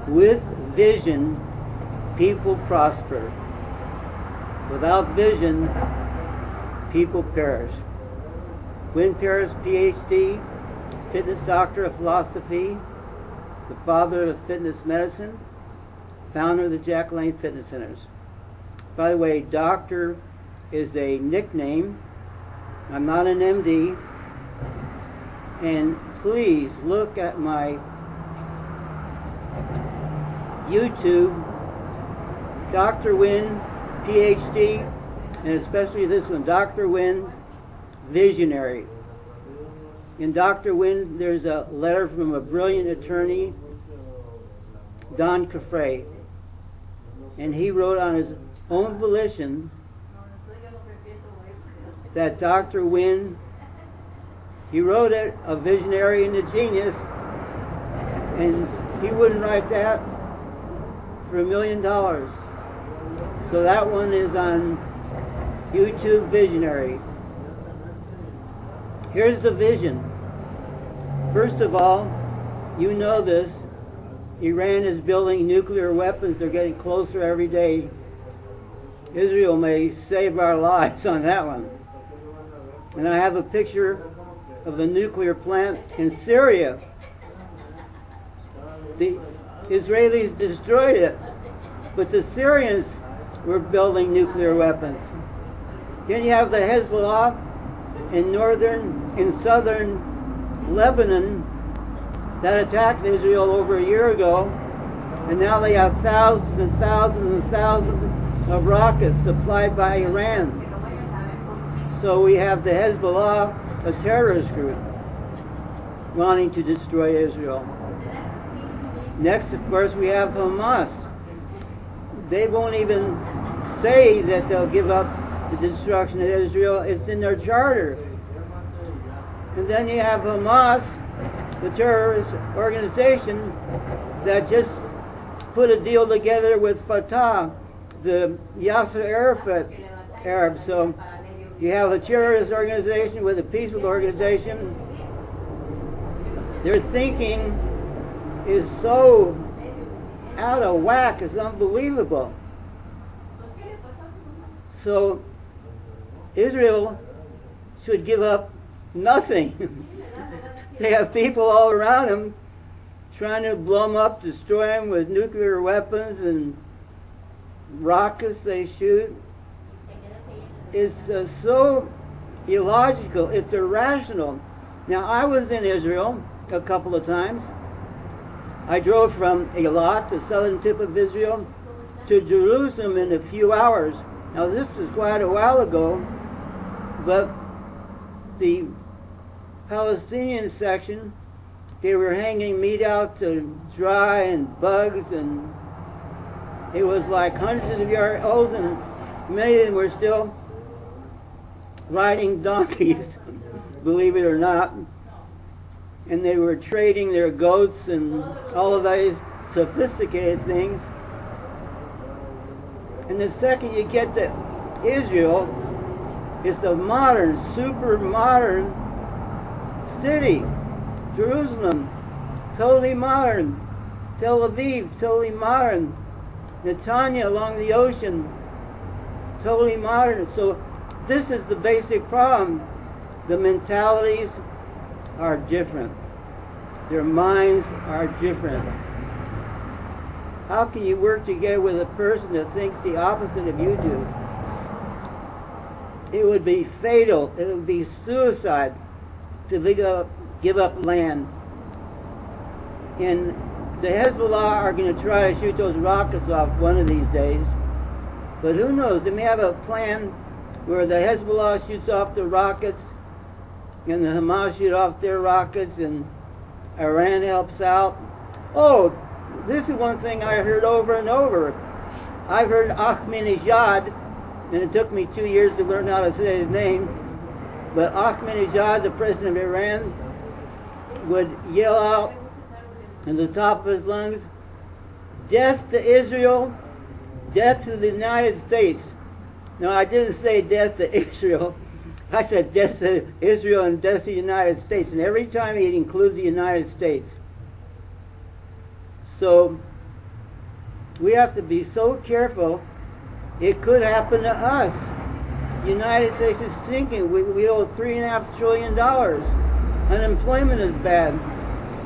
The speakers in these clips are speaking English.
With vision, people prosper. Without vision, people perish. Wynn Paris, PhD, fitness doctor of philosophy, the father of fitness medicine, founder of the Jack Lane Fitness Centers. By the way, doctor is a nickname. I'm not an MD. And please look at my YouTube, Dr. Wynn, PhD, and especially this one, Dr. Wynn, Visionary. In Dr. Wynn, there's a letter from a brilliant attorney, Don Caffrey, and he wrote on his own volition that Dr. Wynn, he wrote it, a visionary and a genius, and he wouldn't write that for $1 million. So that one is on YouTube, Visionary. Here's the vision. First of all, you know this, Iran is building nuclear weapons. They're getting closer every day. Israel may save our lives on that one. And I have a picture of a nuclear plant in Syria. The Israelis destroyed it, but the Syrians were building nuclear weapons. Then you have the Hezbollah in southern Lebanon that attacked Israel over a year ago, and now they have thousands and thousands and thousands of rockets supplied by Iran. So we have the Hezbollah, a terrorist group, wanting to destroy Israel. Next, of course, we have Hamas. They won't even say that they'll give up the destruction of Israel. It's in their charter. And then you have Hamas, the terrorist organization that just put a deal together with Fatah, the Yasser Arafat Arabs. So you have a terrorist organization with a peaceful organization. Their thinking is so out of whack, it's unbelievable. So Israel should give up nothing. They have people all around them trying to blow them up, destroy them with nuclear weapons and rockets they shoot. It's so illogical. It's irrational. Now, I was in Israel a couple of times. I drove from Eilat, the southern tip of Israel, to Jerusalem in a few hours. Now, this was quite a while ago, but the Palestinian section, they were hanging meat out to dry and bugs, and it was like hundreds of yards old, and many of them were still riding donkeys, believe it or not. And they were trading their goats and all of these sophisticated things. And the second you get to Israel, it's a modern, super modern city. Jerusalem, totally modern. Tel Aviv, totally modern. Netanya along the ocean, totally modern. So this is the basic problem. The mentalities are different. Their minds are different. How can you work together with a person that thinks the opposite of you do? It would be fatal. It would be suicide to give up land. And the Hezbollah are going to try to shoot those rockets off one of these days. But who knows? They may have a plan where the Hezbollah shoots off the rockets and the Hamas shoot off their rockets and Iran helps out. Oh, this is one thing I heard over and over. I've heard Ahmadinjad, and it took me 2 years to learn how to say his name, but Ahmadinjad, the president of Iran, would yell out in the top of his lungs, "Death to Israel, death to the United States." Now, I didn't say death to Israel. I said death to Israel and death to the United States. And every time he'd include the United States. So We have to be so careful. It could happen to us. The United States is sinking. We owe $3.5 trillion. Unemployment is bad.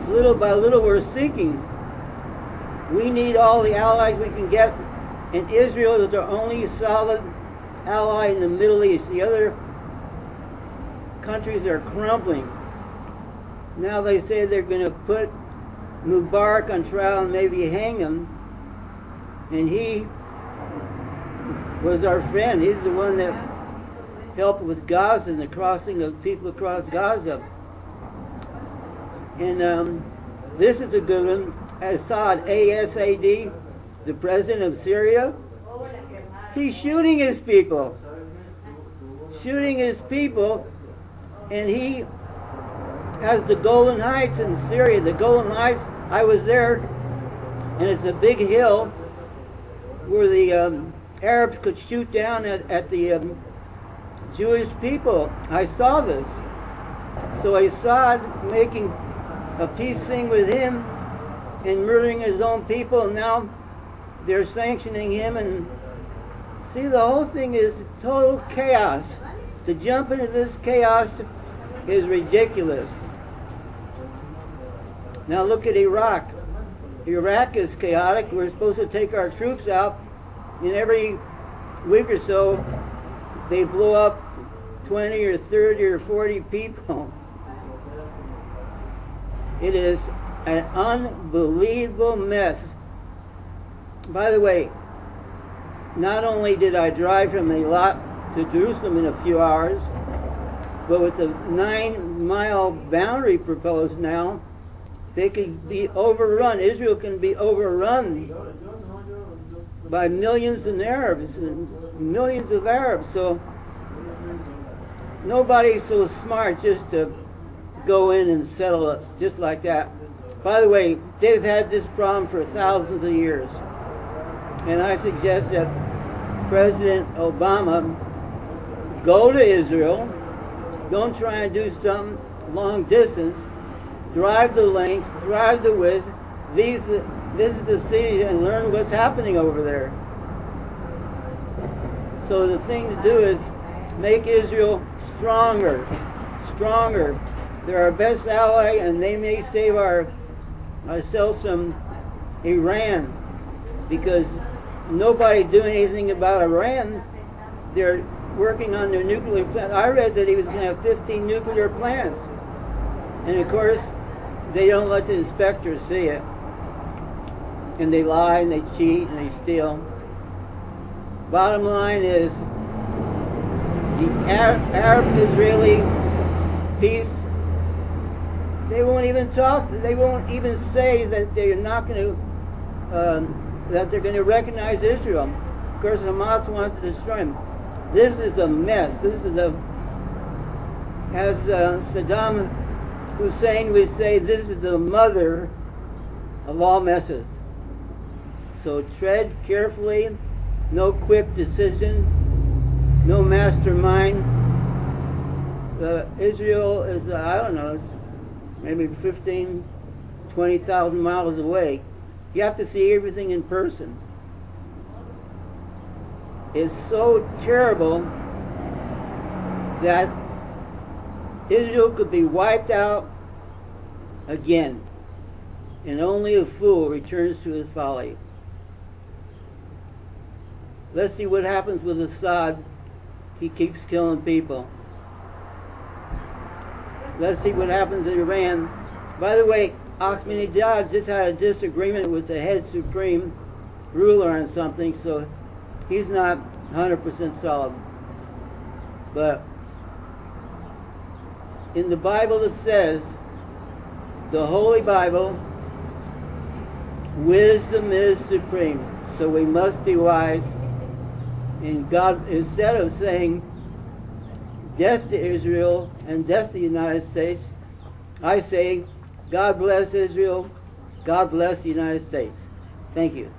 Little by little we're sinking. We need all the allies we can get, and Israel is our only solid ally in the Middle East. The other countries are crumbling. Now they say they're going to put Mubarak on trial and maybe hang him. And he was our friend. He's the one that helped with Gaza and the crossing of people across Gaza. And this is a good one. Assad, A-S-A-D, the president of Syria, he's shooting his people. Shooting his people, and he has the Golan Heights in Syria. The Golan Heights, I was there, and it's a big hill where the Arabs could shoot down at the Jewish people. I saw this. So Assad making a peace thing with him and murdering his own people, and now they're sanctioning him. And see, the whole thing is total chaos. To jump into this chaos is ridiculous. Now look at Iraq. Iraq is chaotic. We're supposed to take our troops out, and every week or so they blow up 20 or 30 or 40 people. It is an unbelievable mess. By the way, not only did I drive from Eilat to Jerusalem in a few hours, but with the 9-mile boundary proposed now, they could be overrun. Israel can be overrun by millions of Arabs and millions of Arabs. So nobody's so smart just to go in and settle it just like that. By the way, they've had this problem for thousands of years. And I suggest that President Obama go to Israel, don't try and do something long distance, drive the length, drive the width, visit the city and learn what's happening over there. So the thing to do is make Israel stronger, stronger. They're our best ally, and they may save ourselves from Iran, because nobody's doing anything about Iran. They're working on their nuclear plants. I read that he was going to have 15 nuclear plants. And of course, they don't let the inspectors see it. And they lie and they cheat and they steal. Bottom line is, the Arab-Israeli peace, they won't even talk, they won't even say that they're not going to, that they're going to recognize Israel. Of course, Hamas wants to destroy them. This is a mess. This is as Saddam Hussein would say, this is the mother of all messes. So tread carefully, no quick decisions, no mastermind. Israel is, I don't know, it's maybe 15, 20,000 miles away. You have to see everything in person. It's so terrible that Israel could be wiped out again, and only a fool returns to his folly. Let's see what happens with Assad. He keeps killing people. Let's see what happens in Iran. By the way, Ahmadinjad just had a disagreement with the head supreme ruler on something, so he's not 100% solid. But in the Bible it says, the Holy Bible, wisdom is supreme. So we must be wise. And God, instead of saying death to Israel and death to the United States, I say, God bless Israel, God bless the United States. Thank you.